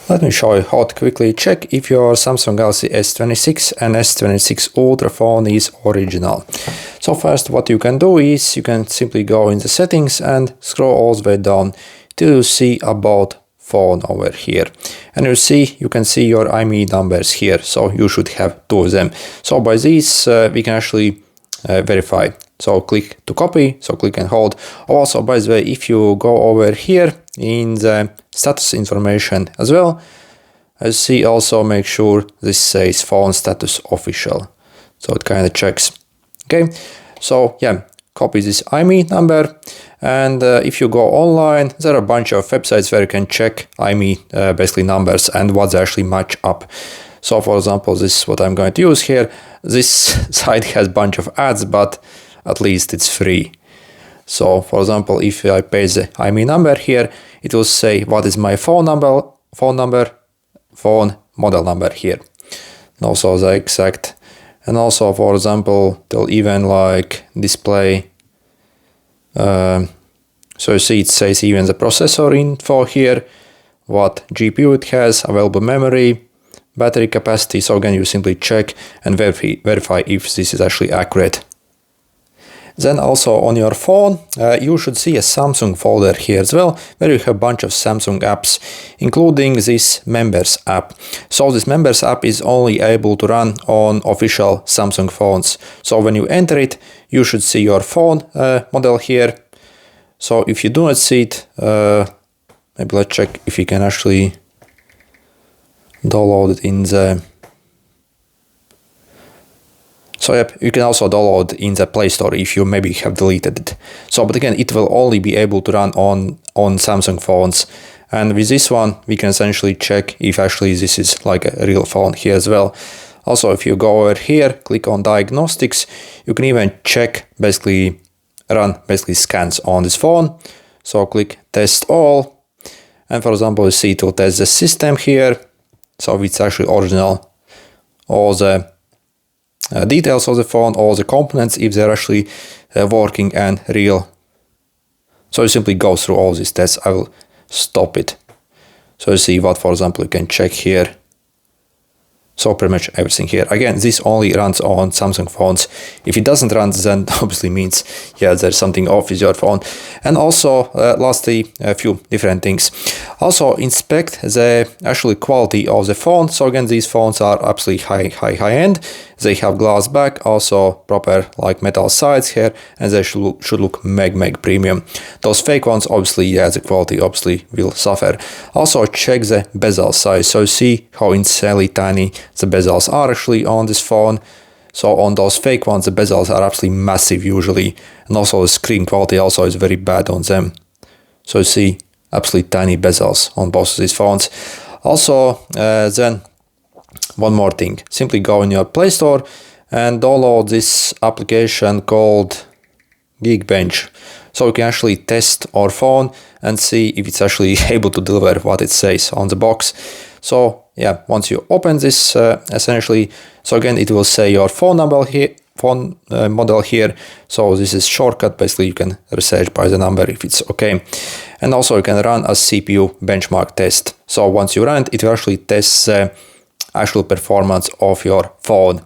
Let me show you how to quickly check if your Samsung Galaxy S26 and S26 Ultra phone is original. So first what you can do is you can simply go in the settings and scroll all the way down till you see about phone over here. And you can see your IMEI numbers here, so you should have two of them. So by this we can actually verify. So click to copy, so click and hold. Also, by the way, if you go over here in the status information as well, as see, also make sure this says phone status official. So it kind of checks. Okay, so yeah, copy this IMEI number. And if you go online, there are a bunch of websites where you can check IMEI basically numbers and what they actually match up. So for example, this is what I'm going to use here. This site has a bunch of ads, but at least it's free. So for example, if I paste the IMEI number here, it will say what is my phone model number here. And also the exact, and also for example, they'll even like display, so you see it says even the processor info here, what GPU it has, available memory, battery capacity. So again, you simply check and verify if this is actually accurate. Then also on your phone, you should see a Samsung folder here as well, where you have a bunch of Samsung apps, including this Members app. So this Members app is only able to run on official Samsung phones. So when you enter it, you should see your phone model here. So if you do not see it, maybe let's check if you can actually download it in the... So yep, you can also download in the Play Store if you maybe have deleted it. So, but again, it will only be able to run on Samsung phones. And with this one, we can essentially check if actually this is like a real phone here as well. Also, if you go over here, click on diagnostics, you can even check, run scans on this phone. So click test all. And for example, you see it will test the system here. So it's actually original. All the details of the phone, all the components, if they're actually working and real. So you simply go through all these tests. I will stop it. So you see what, for example, you can check here. So pretty much everything here. Again, this only runs on Samsung phones. If it doesn't run, then obviously means, yeah, there's something off with your phone. And also, lastly, a few different things. Also, inspect the actual quality of the phone. So again, these phones are absolutely high end. They have glass back, also proper like metal sides here, and they should look meg premium. Those fake ones, obviously, yeah, the quality obviously will suffer. Also check the bezel size. So see how insanely tiny the bezels are actually on this phone. So on those fake ones, the bezels are absolutely massive usually, and also the screen quality also is very bad on them. So you see absolutely tiny bezels on both of these phones. Also, then one more thing, simply go in your Play Store and download this application called Geekbench. So you can actually test our phone and see if it's actually able to deliver what it says on the box. So yeah, once you open this, essentially, so again, it will say your phone number here, phone model here. So this is shortcut. Basically, you can research by the number if it's okay. And also you can run a CPU benchmark test. So once you run it, it will actually test the actual performance of your phone.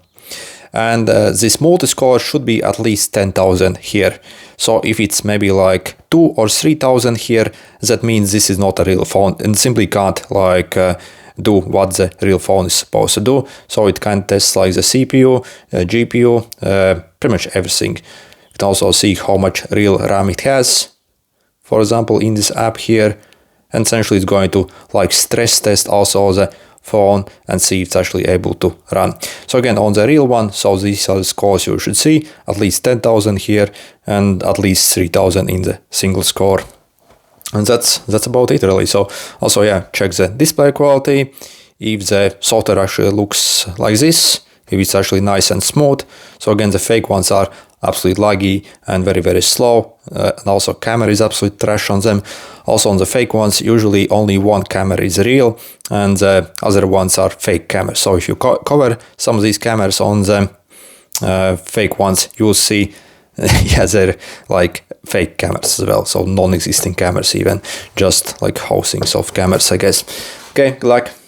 And this multi-score should be at least 10,000 here. So if it's maybe like 2,000 or 3,000 here, that means this is not a real phone and simply can't like do what the real phone is supposed to do. So it can test like the CPU, GPU, pretty much everything. You can also see how much real RAM it has, for example, in this app here. And essentially it's going to like stress test also the phone and see if it's actually able to run. So again, on the real one, so these are the scores you should see, at least 10,000 here and at least 3,000 in the single score. And that's about it really. So also, yeah, check the display quality, if the software actually looks like this, if it's actually nice and smooth. So again, the fake ones are absolutely laggy and very slow, and also camera is absolute trash on them. Also on the fake ones, usually only one camera is real and the other ones are fake cameras. So if you cover some of these cameras on the fake ones, you'll see yeah, they're like fake cameras as well, so non-existing cameras even, just like housings of cameras, I guess. Okay, good luck.